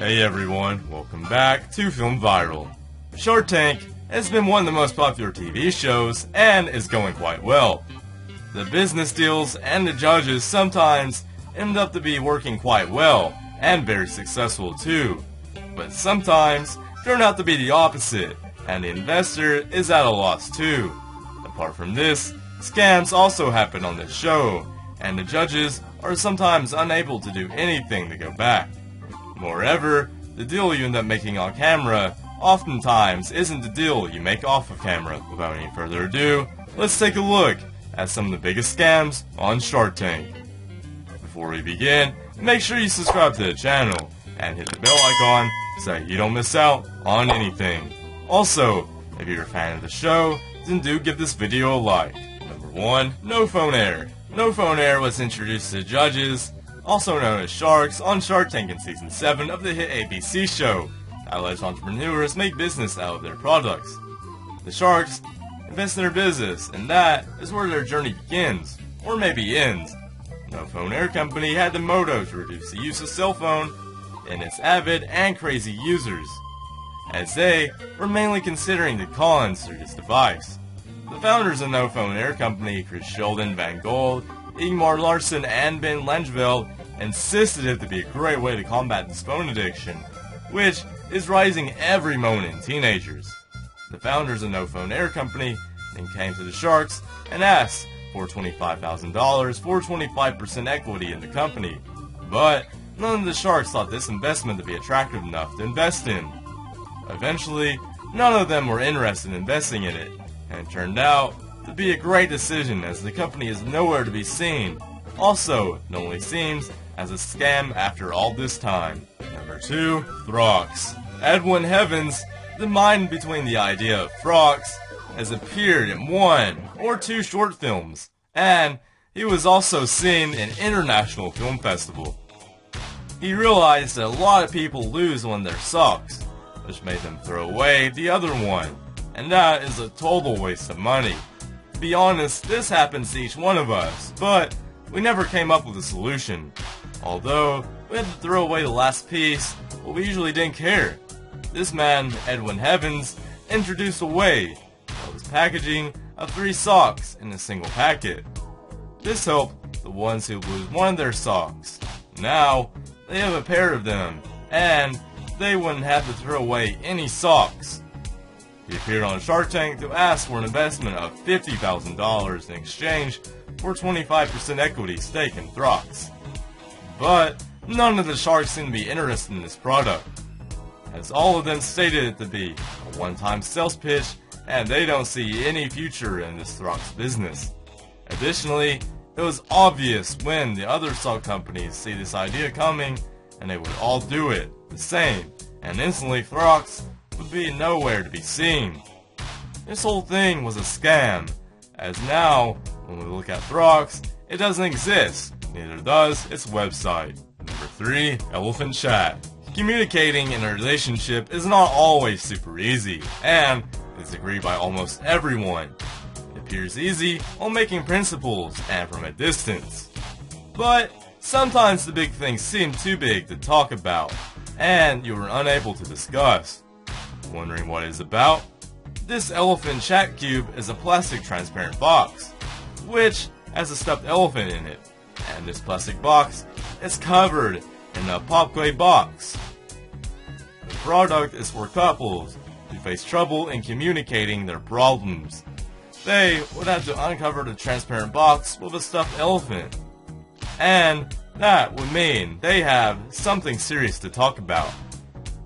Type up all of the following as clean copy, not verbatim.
Hey everyone, welcome back to Film Viral. Shark Tank has been one of the most popular TV shows and is going quite well. The business deals and the judges sometimes end up to be working quite well and very successful too, but sometimes turn out to be the opposite and the investor is at a loss too. Apart from this, scams also happen on this show and the judges are sometimes unable to do anything to go back. Moreover, the deal you end up making on camera oftentimes isn't the deal you make off of camera. Without any further ado, let's take a look at some of the biggest scams on Shark Tank. Before we begin, make sure you subscribe to the channel and hit the bell icon so that you don't miss out on anything. Also, if you're a fan of the show, then do give this video a like. Number 1. No Phone Air. No Phone Air was introduced to judges, also known as sharks, on Shark Tank in Season 7 of the hit ABC show that lets entrepreneurs make business out of their products. The sharks invest in their business, and that is where their journey begins, or maybe ends. No Phone Air Company had the motto to reduce the use of cell phone in its avid and crazy users, as they were mainly considering the cons through this device. The founders of No Phone Air Company, Chris Sheldon, Van Gold, Ingmar Larsen, and Ben Langeveld, insisted it to be a great way to combat this phone addiction, which is rising every moment in teenagers. The founders of No Phone Air Company then came to the sharks and asked for $25,000 for 25% equity in the company, but none of the sharks thought this investment to be attractive enough to invest in. Eventually, none of them were interested in investing in it, and it turned out to be a great decision as the company is nowhere to be seen. Also, it only seems as a scam after all this time. Number 2. Throx. Edwin Heavens, the mind between the idea of Throx, has appeared in 1 or 2 short films, and he was also seen in international film festival. He realized that a lot of people lose one of their socks, which made them throw away the other one, and that is a total waste of money. To be honest, this happens to each one of us, but we never came up with a solution. Although, we had to throw away the last piece, but we usually didn't care. This man, Edwin Heavens, introduced a way that was packaging of 3 socks in a single packet. This helped the ones who lose one of their socks. Now, they have a pair of them, and they wouldn't have to throw away any socks. He appeared on Shark Tank to ask for an investment of $50,000 in exchange for 25% equity stake in Throx. But none of the sharks seem to be interested in this product, as all of them stated it to be a one-time sales pitch and they don't see any future in this Throx business. Additionally, it was obvious when the other sock companies see this idea coming and they would all do it the same, and instantly Throx would be nowhere to be seen. This whole thing was a scam, as now, when we look at Throx, it doesn't exist, neither does its website. Number 3. Elephant Chat. Communicating in a relationship is not always super easy, and is agreed by almost everyone. It appears easy while making principles and from a distance. But sometimes the big things seem too big to talk about, and you are unable to discuss. Wondering what it is about? This elephant chat cube is a plastic transparent box, which has a stuffed elephant in it, and this plastic box is covered in a popcorn box. The product is for couples who face trouble in communicating their problems. They would have to uncover the transparent box with a stuffed elephant, and that would mean they have something serious to talk about.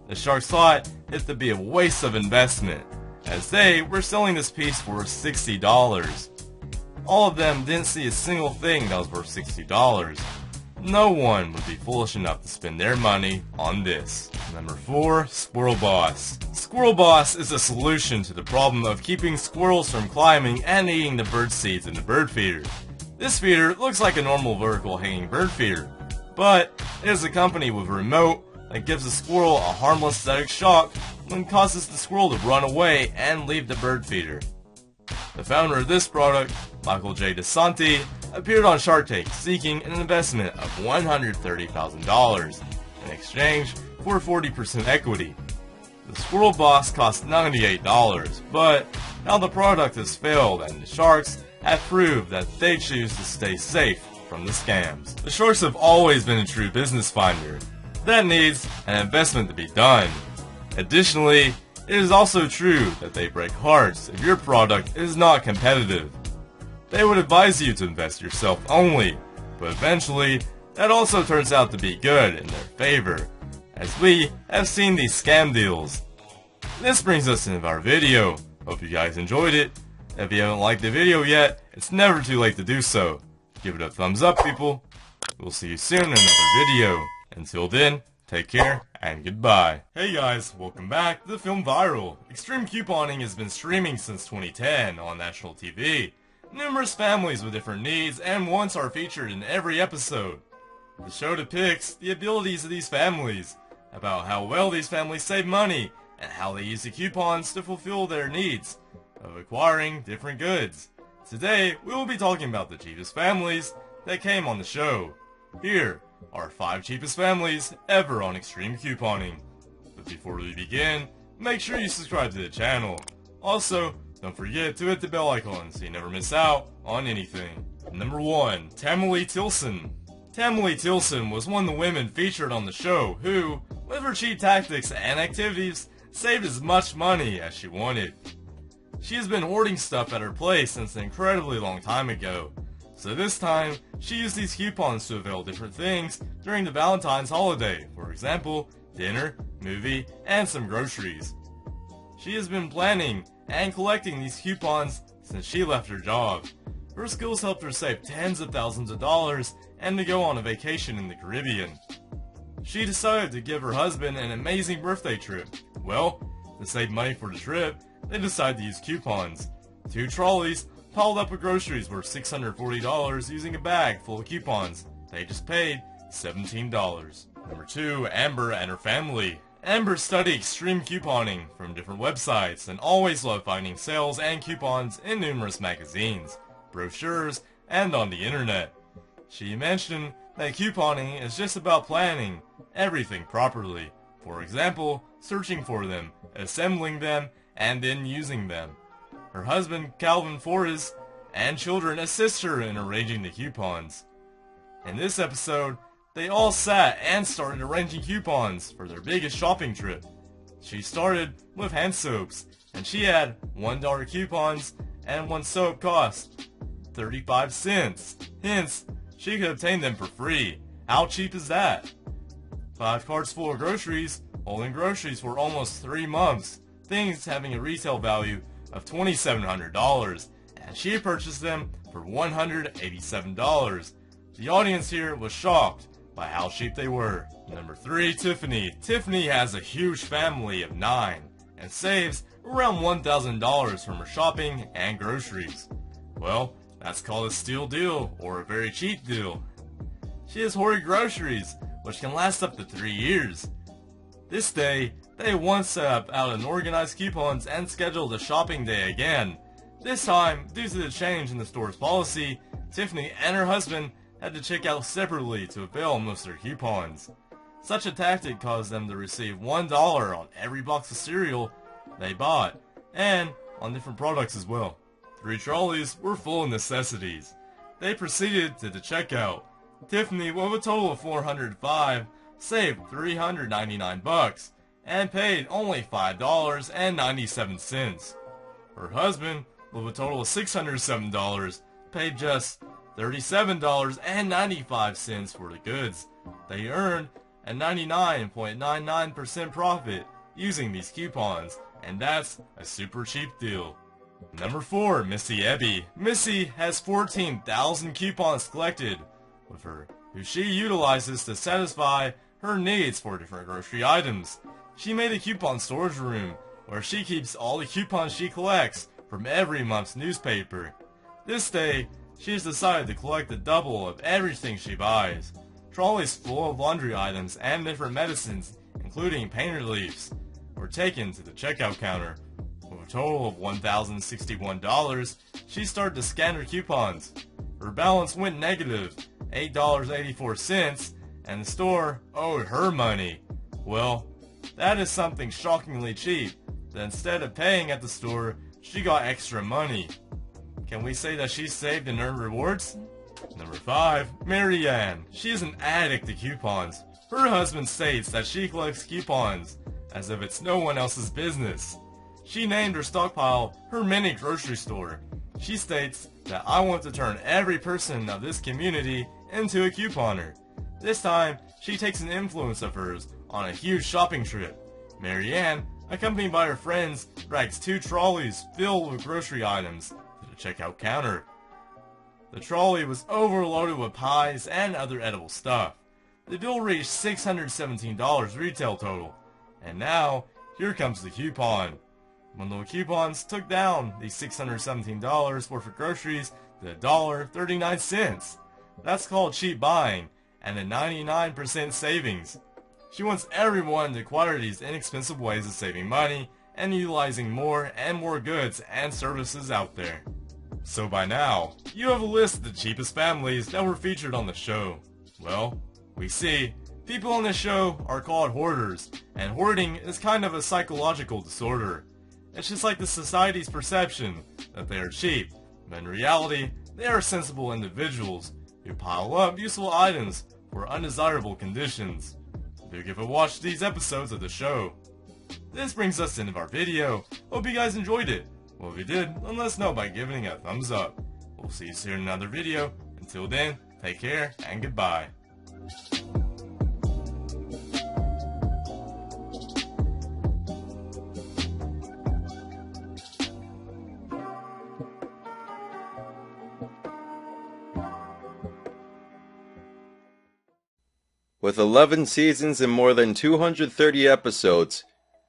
The sharks thought it to be a waste of investment, as they were selling this piece for $60. All of them didn't see a single thing that was worth $60. No one would be foolish enough to spend their money on this. Number 4. Squirrel Boss. Squirrel Boss is a solution to the problem of keeping squirrels from climbing and eating the bird seeds in the bird feeder. This feeder looks like a normal vertical hanging bird feeder, but it is a company with a remote that gives the squirrel a harmless static shock when it causes the squirrel to run away and leave the bird feeder. The founder of this product, Michael J. DeSanti, appeared on Shark Tank seeking an investment of $130,000 in exchange for 40% equity. The squirrel box cost $98, but now the product has failed and the sharks have proved that they choose to stay safe from the scams. The sharks have always been a true business finder that needs an investment to be done. Additionally, it is also true that they break hearts if your product is not competitive. They would advise you to invest yourself only, but eventually that also turns out to be good in their favor, as we have seen these scam deals. This brings us into our video. Hope you guys enjoyed it. If you haven't liked the video yet, it's never too late to do so. Give it a thumbs up, people. We'll see you soon in another video. Until then, take care and goodbye. Hey guys, welcome back to the Film Viral. Extreme couponing has been streaming since 2010 on national TV. Numerous families with different needs and wants are featured in every episode. The show depicts the abilities of these families, about how well these families save money, and how they use the coupons to fulfill their needs of acquiring different goods. Today, we will be talking about the cheapest families that came on the show. Here are 5 cheapest families ever on extreme couponing. But before we begin, make sure you subscribe to the channel. Also, don't forget to hit the bell icon so you never miss out on anything. Number 1. Tamily Tilson. Tamily Tilson was one of the women featured on the show who, with her cheap tactics and activities, saved as much money as she wanted. She has been hoarding stuff at her place since an incredibly long time ago. So this time, she used these coupons to avail different things during the Valentine's holiday, for example, dinner, movie, and some groceries. She has been planning and collecting these coupons since she left her job. Her skills helped her save tens of thousands of dollars and to go on a vacation in the Caribbean. She decided to give her husband an amazing birthday trip. Well, to save money for the trip, they decided to use coupons. 2 trolleys piled up with groceries worth $640 using a bag full of coupons. They just paid $17. Number 2. Amber and her family. Amber studied extreme couponing from different websites and always loved finding sales and coupons in numerous magazines, brochures, and on the internet. She mentioned that couponing is just about planning everything properly. For example, searching for them, assembling them, and then using them. Her husband, Calvin Forrest, and children assist her in arranging the coupons. In this episode, they all sat and started arranging coupons for their biggest shopping trip. She started with hand soaps, and she had $1 coupons, and one soap cost 35 cents. Hence, she could obtain them for free. How cheap is that? 5 carts full of groceries, holding groceries for almost 3 months, things having a retail value of $2,700, and she purchased them for $187. The audience here was shocked by how cheap they were. Number 3. Tiffany. Tiffany has a huge family of 9 and saves around $1,000 from her shopping and groceries. Well, that's called a steal deal or a very cheap deal. She has hoarded groceries, which can last up to 3 years. This day, they once set up out an organized coupons and scheduled a shopping day again. This time, due to the change in the store's policy, Tiffany and her husband had to check out separately to avail most of their coupons. Such a tactic caused them to receive $1 on every box of cereal they bought, and on different products as well. 3 trolleys were full of necessities. They proceeded to the checkout. Tiffany, with a total of 405, saved $399 and paid only $5.97. Her husband, with a total of $607, paid just $37.95 for the goods. They earned a 99.99% profit using these coupons, and that's a super cheap deal. Number 4. Missy Ebby. Missy has 14,000 coupons collected with her, who she utilizes to satisfy her needs for different grocery items. She made a coupon storage room where she keeps all the coupons she collects from every month's newspaper. This day, she has decided to collect the double of everything she buys. Trolleys full of laundry items and different medicines, including pain reliefs, were taken to the checkout counter. With a total of $1,061, she started to scan her coupons. Her balance went negative $8.84, and the store owed her money. Well, that is something shockingly cheap, that instead of paying at the store, she got extra money. Can we say that she saved and earned rewards? Number 5. Mary Ann. She is an addict to coupons. Her husband states that she collects coupons, as if it's no one else's business. She named her stockpile her mini grocery store. She states that I want to turn every person of this community into a couponer. This time, she takes an influence of hers on a huge shopping trip. Mary Ann, accompanied by her friends, drags 2 trolleys filled with grocery items to the checkout counter. The trolley was overloaded with pies and other edible stuff. The bill reached $617 retail total. And now, here comes the coupon. One of the coupons took down the $617 worth of groceries to $1.39. That's called cheap buying and a 99% savings. She wants everyone to acquire these inexpensive ways of saving money and utilizing more and more goods and services out there. So by now, you have a list of the cheapest families that were featured on the show. Well, we see people on this show are called hoarders, and hoarding is kind of a psychological disorder. It's just like the society's perception that they are cheap, but in reality, they are sensible individuals who pile up useful items for undesirable conditions. Do give a watch to these episodes of the show. This brings us to the end of our video. Hope you guys enjoyed it. Well, if you did, then let us know by giving it a thumbs up. We'll see you soon in another video. Until then, take care and goodbye. With 11 seasons and more than 230 episodes,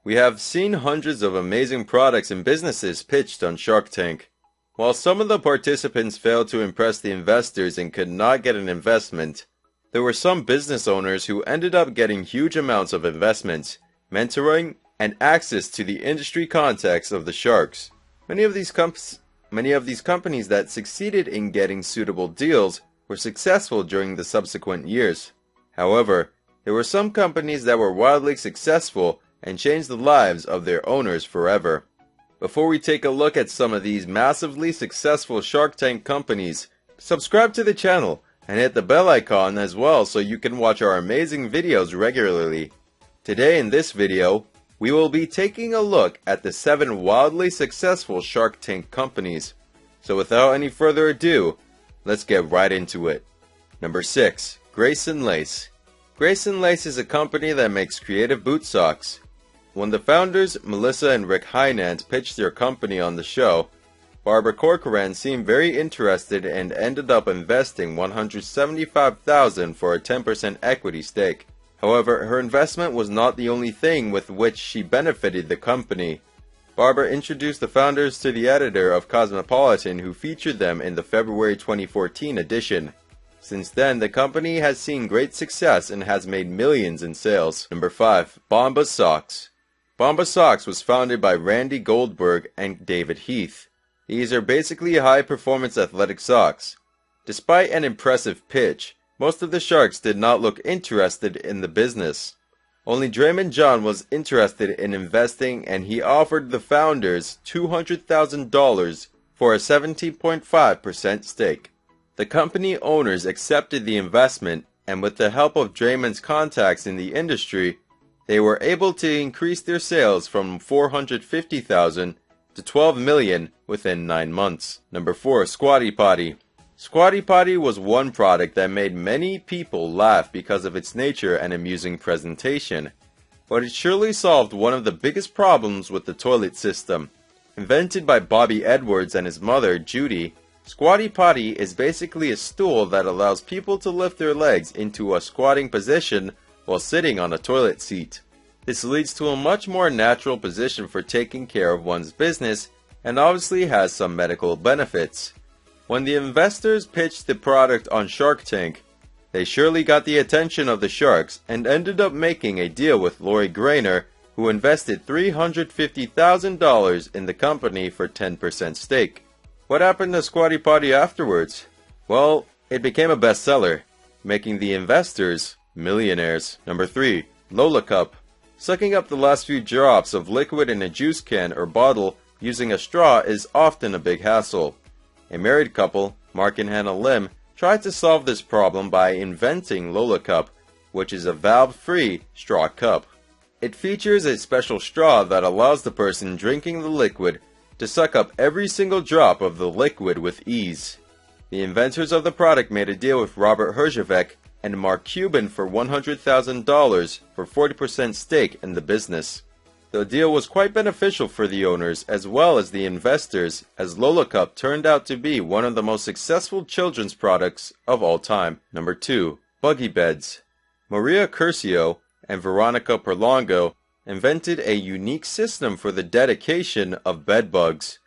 we have seen hundreds of amazing products and businesses pitched on Shark Tank. While some of the participants failed to impress the investors and could not get an investment, there were some business owners who ended up getting huge amounts of investments, mentoring, and access to the industry contacts of the sharks. Many of these companies that succeeded in getting suitable deals were successful during the subsequent years. However, there were some companies that were wildly successful and changed the lives of their owners forever. Before we take a look at some of these massively successful Shark Tank companies, subscribe to the channel and hit the bell icon as well so you can watch our amazing videos regularly. Today in this video, we will be taking a look at the 7 wildly successful Shark Tank companies. So without any further ado, let's get right into it. Number 6. Grayson Lace. Grayson Lace is a company that makes creative boot socks. When the founders, Melissa and Rick Hynant, pitched their company on the show, Barbara Corcoran seemed very interested and ended up investing $175,000 for a 10% equity stake. However, her investment was not the only thing with which she benefited the company. Barbara introduced the founders to the editor of Cosmopolitan, who featured them in the February 2014 edition. Since then, the company has seen great success and has made millions in sales. Number 5. Bomba Socks. Bomba Socks was founded by Randy Goldberg and David Heath. These are basically high-performance athletic socks. Despite an impressive pitch, most of the sharks did not look interested in the business. Only Draymond John was interested in investing, and he offered the founders $200,000 for a 17.5% stake. The company owners accepted the investment, and with the help of Draymond's contacts in the industry, they were able to increase their sales from $450,000 to $12 million within 9 months. Number 4. Squatty Potty. Squatty Potty was one product that made many people laugh because of its nature and amusing presentation, but it surely solved one of the biggest problems with the toilet system. Invented by Bobby Edwards and his mother, Judy, Squatty Potty is basically a stool that allows people to lift their legs into a squatting position while sitting on a toilet seat. This leads to a much more natural position for taking care of one's business and obviously has some medical benefits. When the investors pitched the product on Shark Tank, they surely got the attention of the sharks and ended up making a deal with Lori Grainer, who invested $350,000 in the company for 10% stake. What happened to Squatty Potty afterwards? Well, it became a bestseller, making the investors millionaires. Number 3. Lola Cup. Sucking up the last few drops of liquid in a juice can or bottle using a straw is often a big hassle. A married couple, Mark and Hannah Lim, tried to solve this problem by inventing Lola Cup, which is a valve-free straw cup. It features a special straw that allows the person drinking the liquid to suck up every single drop of the liquid with ease. The inventors of the product made a deal with Robert Herjavec and Mark Cuban for $100,000 for 40% stake in the business. The deal was quite beneficial for the owners as well as the investors, as Lola Cup turned out to be one of the most successful children's products of all time. Number 2. Buggy Beds. Maria Curcio and Veronica Perlongo invented a unique system for the dedication of bed bugs.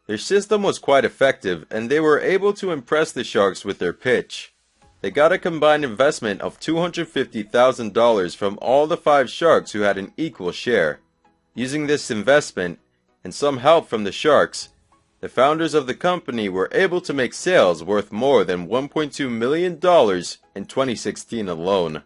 Their system was quite effective and they were able to impress the sharks with their pitch. They got a combined investment of $250,000 from all the 5 sharks who had an equal share. Using this investment and some help from the sharks, the founders of the company were able to make sales worth more than $1.2 million in 2016 alone.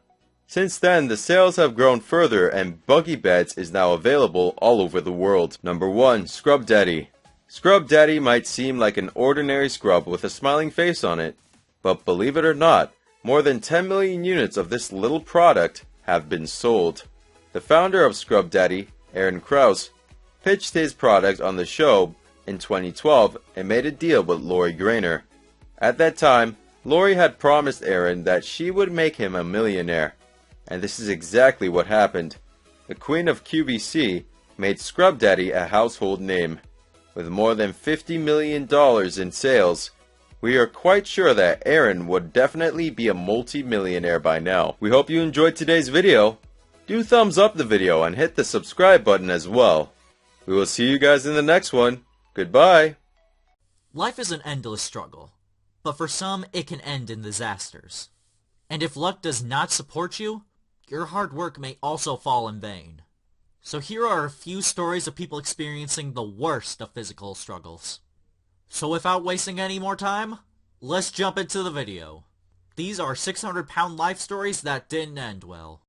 Since then, the sales have grown further and Buggy Beds is now available all over the world. Number 1. Scrub Daddy. Scrub Daddy might seem like an ordinary scrub with a smiling face on it, but believe it or not, more than 10 million units of this little product have been sold. The founder of Scrub Daddy, Aaron Krause, pitched his product on the show in 2012 and made a deal with Lori Grainer. At that time, Lori had promised Aaron that she would make him a millionaire, and this is exactly what happened. The queen of QVC made Scrub Daddy a household name. With more than $50 million in sales, we are quite sure that Aaron would definitely be a multi-millionaire by now. We hope you enjoyed today's video. Do thumbs up the video and hit the subscribe button as well. We will see you guys in the next one. Goodbye. Life is an endless struggle, but for some it can end in disasters. And if luck does not support you, your hard work may also fall in vain. So here are a few stories of people experiencing the worst of physical struggles. So without wasting any more time, let's jump into the video. These are 600-pound life stories that didn't end well.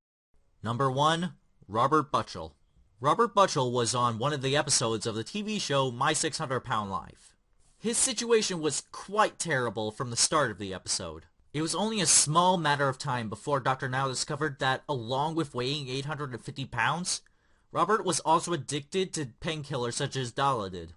Number 1. Robert Butchell. Robert Butchell was on one of the episodes of the TV show My 600-Pound Life. His situation was quite terrible from the start of the episode. It was only a small matter of time before Dr. Now discovered that along with weighing 850 pounds, Robert was also addicted to painkillers such as Dilaudid.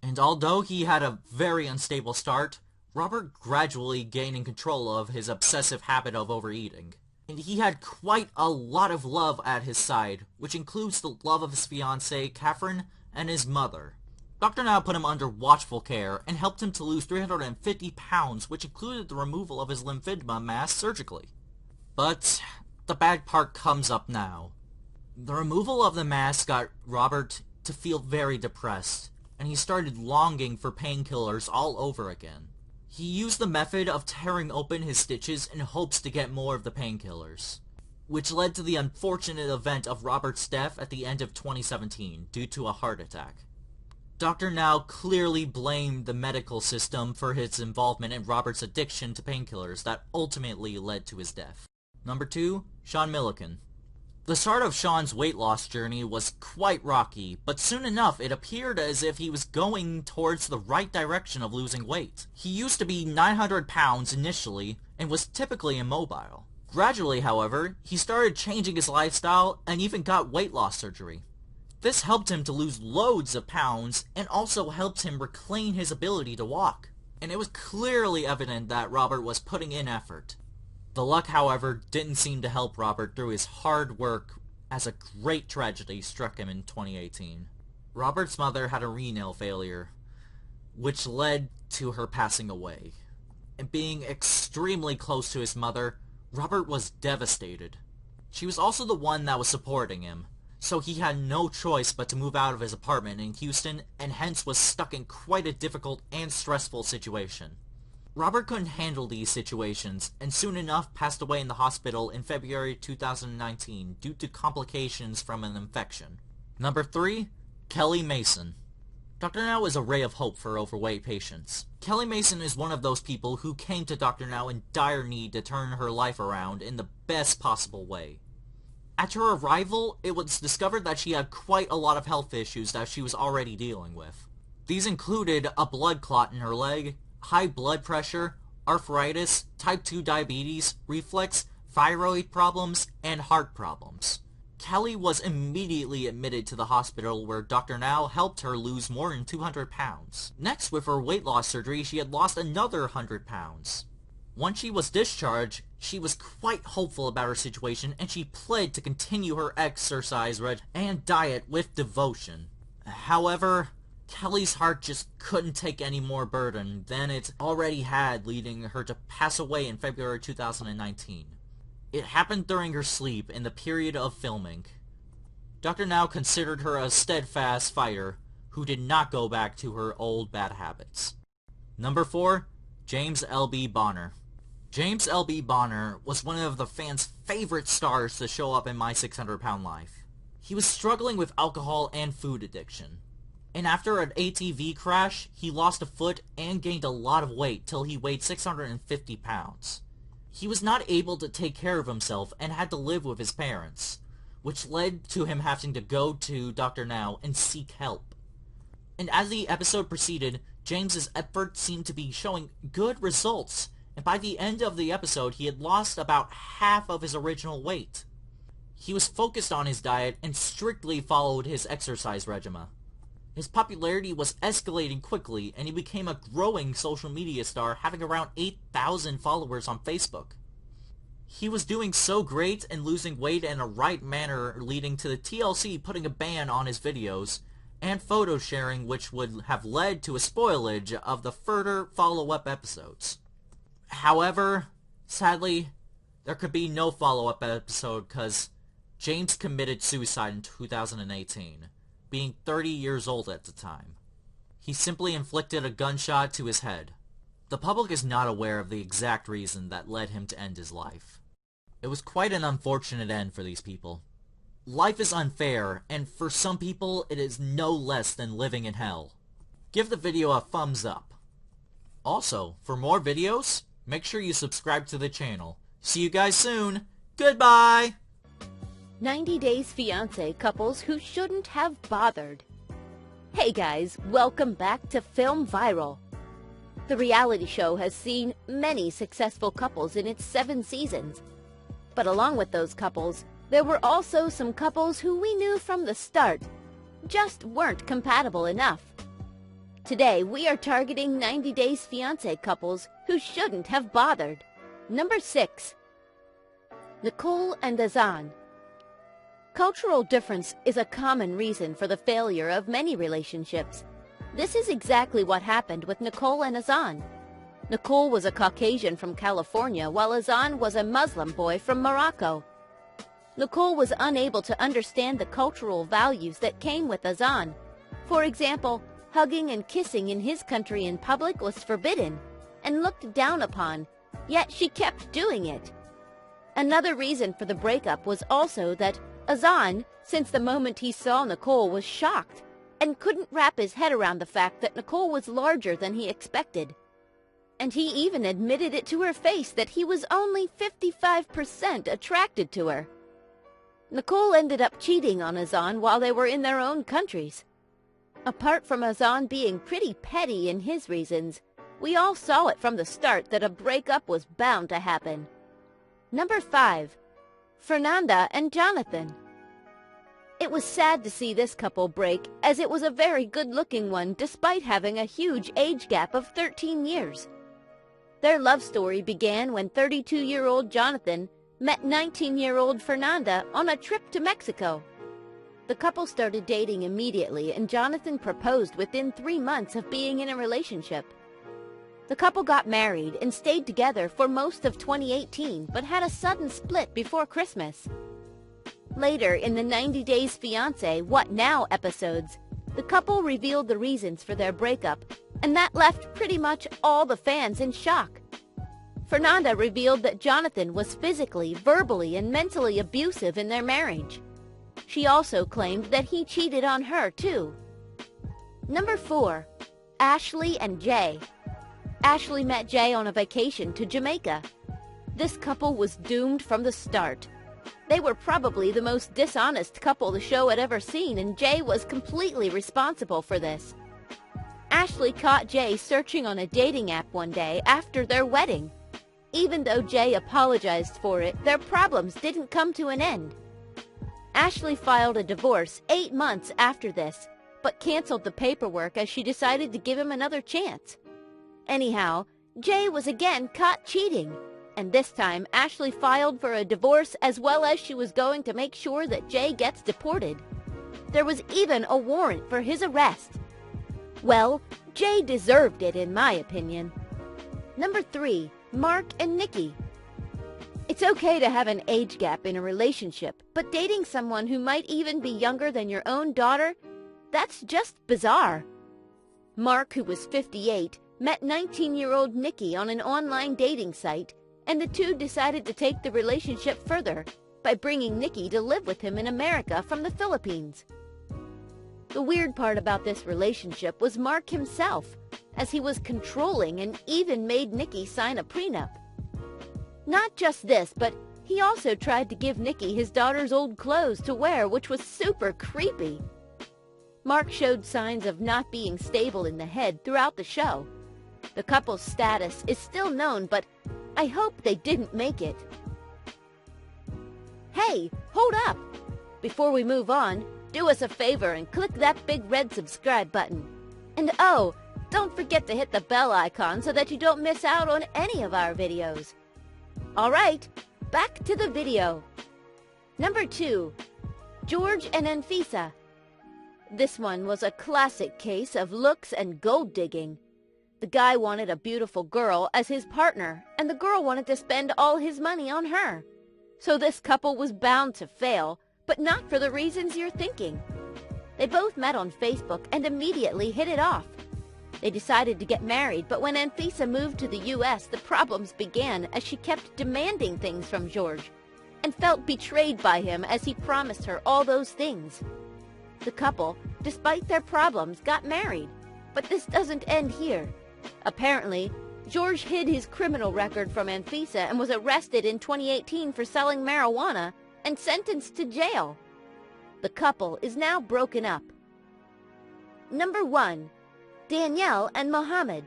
And although he had a very unstable start, Robert gradually gained control of his obsessive habit of overeating. And he had quite a lot of love at his side, which includes the love of his fiancée, Catherine, and his mother. Dr. Now put him under watchful care and helped him to lose 350 pounds, which included the removal of his lymphedema mass surgically. But the bad part comes up now. The removal of the mass got Robert to feel very depressed, and he started longing for painkillers all over again. He used the method of tearing open his stitches in hopes to get more of the painkillers, which led to the unfortunate event of Robert's death at the end of 2017 due to a heart attack. Dr. Now clearly blamed the medical system for his involvement in Robert's addiction to painkillers that ultimately led to his death. Number 2. Sean Milliken. The start of Sean's weight loss journey was quite rocky, but soon enough it appeared as if he was going towards the right direction of losing weight. He used to be 900 pounds initially, and was typically immobile. Gradually, however, he started changing his lifestyle and even got weight loss surgery. This helped him to lose loads of pounds, and also helped him reclaim his ability to walk. And it was clearly evident that Robert was putting in effort. The luck, however, didn't seem to help Robert through his hard work, as a great tragedy struck him in 2018. Robert's mother had a renal failure, which led to her passing away. And being extremely close to his mother, Robert was devastated. She was also the one that was supporting him, so he had no choice but to move out of his apartment in Houston, and hence was stuck in quite a difficult and stressful situation. Robert couldn't handle these situations, and soon enough passed away in the hospital in February 2019 due to complications from an infection. Number 3. Kelly Mason. Dr. Now is a ray of hope for overweight patients. Kelly Mason is one of those people who came to Dr. Now in dire need to turn her life around in the best possible way. At her arrival, it was discovered that she had quite a lot of health issues that she was already dealing with. These included a blood clot in her leg, high blood pressure, arthritis, type 2 diabetes, reflux, thyroid problems, and heart problems. Kelly was immediately admitted to the hospital where Dr. Now helped her lose more than 200 pounds. Next, with her weight loss surgery, she had lost another 100 pounds. Once she was discharged, she was quite hopeful about her situation and she pled to continue her exercise regimen and diet with devotion. However, Kelly's heart just couldn't take any more burden than it already had, leading her to pass away in February 2019. It happened during her sleep in the period of filming. Dr. Now considered her a steadfast fighter who did not go back to her old bad habits. Number 4. James L.B. Bonner. James L.B. Bonner was one of the fans' favorite stars to show up in My 600 Pound Life. He was struggling with alcohol and food addiction. And after an ATV crash, he lost a foot and gained a lot of weight till he weighed 650 pounds. He was not able to take care of himself and had to live with his parents, which led to him having to go to Dr. Now and seek help. And as the episode proceeded, James's efforts seemed to be showing good results, and by the end of the episode he had lost about half of his original weight. He was focused on his diet and strictly followed his exercise regimen. His popularity was escalating quickly, and he became a growing social media star, having around 8,000 followers on Facebook. He was doing so great and losing weight in a right manner, leading to the TLC putting a ban on his videos, and photo sharing, which would have led to a spoilage of the further follow-up episodes. However, sadly, there could be no follow-up episode because James committed suicide in 2018. Being 30 years old at the time. He simply inflicted a gunshot to his head. The public is not aware of the exact reason that led him to end his life. It was quite an unfortunate end for these people. Life is unfair, and for some people it is no less than living in hell. Give the video a thumbs up. Also, for more videos, make sure you subscribe to the channel. See you guys soon. Goodbye! 90 Days Fiancé couples who shouldn't have bothered. Hey guys, welcome back to Film Viral. The reality show has seen many successful couples in its 7 seasons. But along with those couples, there were also some couples who we knew from the start just weren't compatible enough. Today we are targeting 90 Days Fiancé couples who shouldn't have bothered. Number 6. Nicole and Azan. Cultural difference is a common reason for the failure of many relationships. This is exactly what happened with Nicole and Azan. Nicole was a Caucasian from California, while Azan was a Muslim boy from Morocco. Nicole was unable to understand the cultural values that came with Azan. For example, hugging and kissing in his country in public was forbidden and looked down upon, yet she kept doing it. Another reason for the breakup was also that Azan, since the moment he saw Nicole, was shocked and couldn't wrap his head around the fact that Nicole was larger than he expected. And he even admitted it to her face that he was only 55% attracted to her. Nicole ended up cheating on Azan while they were in their own countries. Apart from Azan being pretty petty in his reasons, we all saw it from the start that a breakup was bound to happen. Number 5. Fernanda and Jonathan. It was sad to see this couple break, as it was a very good-looking one despite having a huge age gap of 13 years. Their love story began when 32-year-old Jonathan met 19-year-old Fernanda on a trip to Mexico. The couple started dating immediately, and Jonathan proposed within 3 months of being in a relationship. The couple got married and stayed together for most of 2018, but had a sudden split before Christmas. Later, in the 90 Days Fiancé What Now episodes, the couple revealed the reasons for their breakup, and that left pretty much all the fans in shock. Fernanda revealed that Jonathan was physically, verbally, and mentally abusive in their marriage. She also claimed that he cheated on her, too. Number 4. Ashley and Jay. Ashley met Jay on a vacation to Jamaica. This couple was doomed from the start. They were probably the most dishonest couple the show had ever seen, and Jay was completely responsible for this. Ashley caught Jay searching on a dating app one day after their wedding. Even though Jay apologized for it, their problems didn't come to an end. Ashley filed a divorce 8 months after this, but canceled the paperwork as she decided to give him another chance. Anyhow, Jay was again caught cheating, and this time Ashley filed for a divorce as well as she was going to make sure that Jay gets deported. There was even a warrant for his arrest. Well, Jay deserved it in my opinion. Number 3, Mark and Nikki. It's okay to have an age gap in a relationship, but dating someone who might even be younger than your own daughter, that's just bizarre. Mark, who was 58, met 19-year-old Nikki on an online dating site, and the two decided to take the relationship further by bringing Nikki to live with him in America from the Philippines. The weird part about this relationship was Mark himself, as he was controlling and even made Nikki sign a prenup. Not just this, but he also tried to give Nikki his daughter's old clothes to wear, which was super creepy. Mark showed signs of not being stable in the head throughout the show. The couple's status is still known, but I hope they didn't make it. Hey, hold up! Before we move on, do us a favor and click that big red subscribe button. And oh, don't forget to hit the bell icon so that you don't miss out on any of our videos. Alright, back to the video. Number 2, George and Anfisa. This one was a classic case of looks and gold digging. The guy wanted a beautiful girl as his partner, and the girl wanted to spend all his money on her. So this couple was bound to fail, but not for the reasons you're thinking. They both met on Facebook and immediately hit it off. They decided to get married, but when Anfisa moved to the U.S., the problems began as she kept demanding things from George and felt betrayed by him as he promised her all those things. The couple, despite their problems, got married, but this doesn't end here. Apparently, George hid his criminal record from Anfisa and was arrested in 2018 for selling marijuana and sentenced to jail. The couple is now broken up. Number 1, Danielle and Mohammed.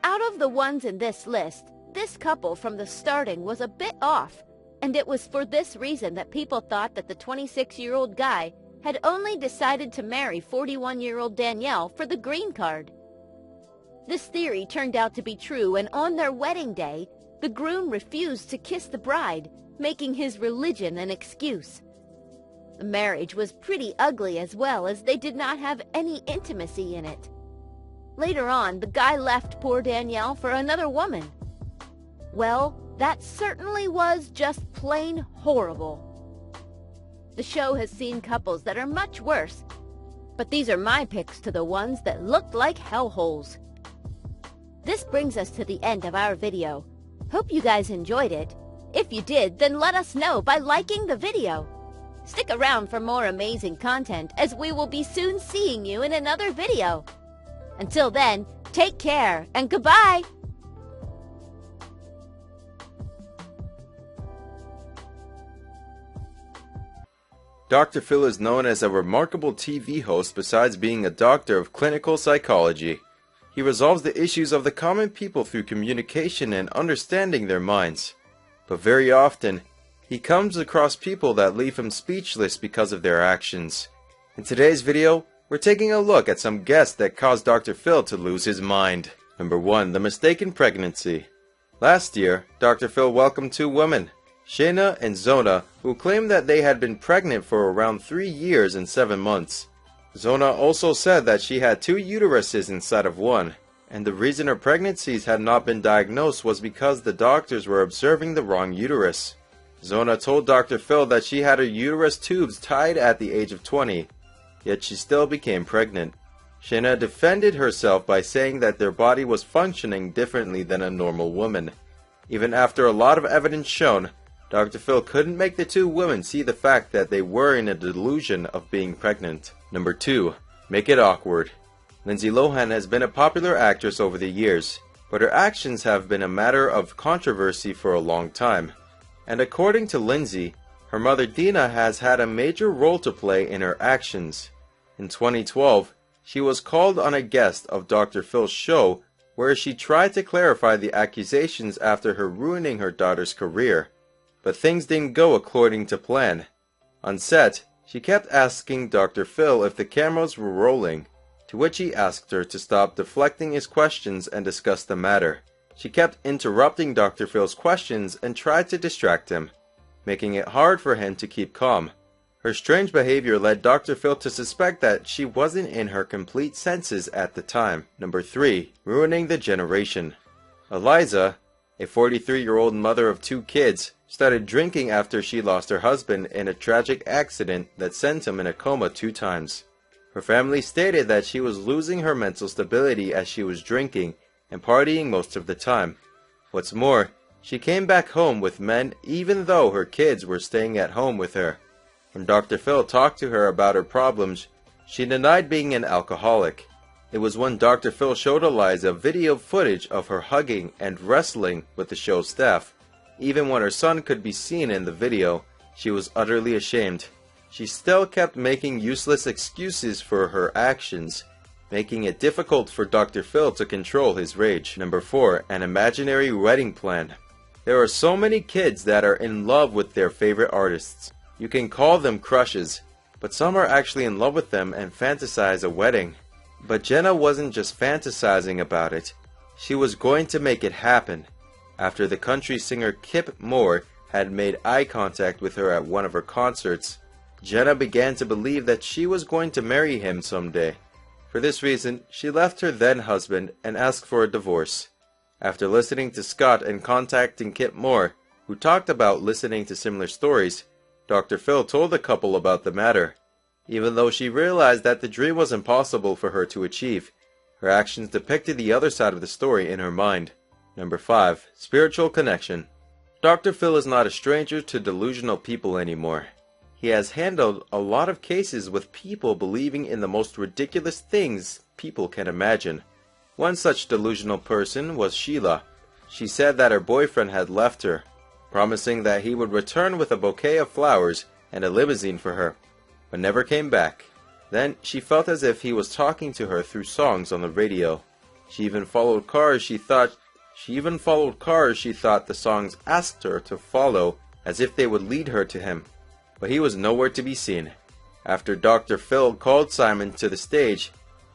Out of the ones in this list, this couple from the starting was a bit off, and it was for this reason that people thought that the 26-year-old guy had only decided to marry 41-year-old Danielle for the green card. This theory turned out to be true, and on their wedding day, the groom refused to kiss the bride, making his religion an excuse. The marriage was pretty ugly as well, as they did not have any intimacy in it. Later on, the guy left poor Danielle for another woman. Well, that certainly was just plain horrible. The show has seen couples that are much worse, but these are my picks to the ones that looked like hellholes. This brings us to the end of our video. Hope you guys enjoyed it. If you did, then let us know by liking the video. Stick around for more amazing content, as we will be soon seeing you in another video. Until then, take care and goodbye! Dr. Phil is known as a remarkable TV host besides being a doctor of clinical psychology. He resolves the issues of the common people through communication and understanding their minds. But very often, he comes across people that leave him speechless because of their actions. In today's video, we're taking a look at some guests that caused Dr. Phil to lose his mind. Number 1. The mistaken pregnancy. Last year, Dr. Phil welcomed 2 women, Shayna and Zona, who claimed that they had been pregnant for around 3 years and 7 months. Zona also said that she had 2 uteruses inside of one, and the reason her pregnancies had not been diagnosed was because the doctors were observing the wrong uterus. Zona told Dr. Phil that she had her uterus tubes tied at the age of 20, yet she still became pregnant. Shayna defended herself by saying that their body was functioning differently than a normal woman. Even after a lot of evidence shown, Dr. Phil couldn't make the 2 women see the fact that they were in a delusion of being pregnant. Number 2. Make it awkward. Lindsay Lohan has been a popular actress over the years, but her actions have been a matter of controversy for a long time. And according to Lindsay, her mother Dina has had a major role to play in her actions. In 2012, she was called on a guest of Dr. Phil's show where she tried to clarify the accusations after her ruining her daughter's career. But things didn't go according to plan. On set, she kept asking Dr. Phil if the cameras were rolling, to which he asked her to stop deflecting his questions and discuss the matter. She kept interrupting Dr. Phil's questions and tried to distract him, making it hard for him to keep calm. Her strange behavior led Dr. Phil to suspect that she wasn't in her complete senses at the time. Number 3. Ruining the generation. Eliza, a 43-year-old mother of 2 kids, started drinking after she lost her husband in a tragic accident that sent him in a coma 2 times. Her family stated that she was losing her mental stability as she was drinking and partying most of the time. What's more, she came back home with men even though her kids were staying at home with her. When Dr. Phil talked to her about her problems, she denied being an alcoholic. It was when Dr. Phil showed Eliza video footage of her hugging and wrestling with the show's staff. Even when her son could be seen in the video, she was utterly ashamed. She still kept making useless excuses for her actions, making it difficult for Dr. Phil to control his rage. Number 4. An imaginary wedding plan. There are so many kids that are in love with their favorite artists. You can call them crushes, but some are actually in love with them and fantasize a wedding. But Jenna wasn't just fantasizing about it, she was going to make it happen. After the country singer Kip Moore had made eye contact with her at one of her concerts, Jenna began to believe that she was going to marry him someday. For this reason, she left her then husband and asked for a divorce. After listening to Scott and contacting Kip Moore, who talked about listening to similar stories, Dr. Phil told the couple about the matter. Even though she realized that the dream was impossible for her to achieve, her actions depicted the other side of the story in her mind. Number 5. Spiritual connection. Dr. Phil is not a stranger to delusional people anymore. He has handled a lot of cases with people believing in the most ridiculous things people can imagine. One such delusional person was Sheila. She said that her boyfriend had left her, promising that he would return with a bouquet of flowers and a limousine for her, but never came back. Then she felt as if he was talking to her through songs on the radio. She even followed cars she thought the songs asked her to follow, as if they would lead her to him. But he was nowhere to be seen. After Dr. Phil called Simon to the stage,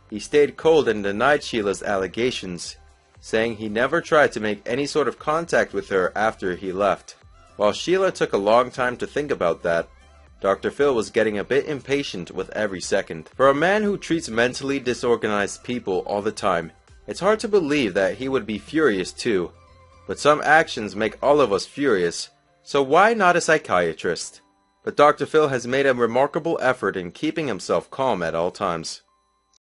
he stayed cold and denied Sheila's allegations, saying he never tried to make any sort of contact with her after he left. While Sheila took a long time to think about that, Dr. Phil was getting a bit impatient with every second. For a man who treats mentally disorganized people all the time, it's hard to believe that he would be furious too. But some actions make all of us furious, so why not a psychiatrist? But Dr. Phil has made a remarkable effort in keeping himself calm at all times.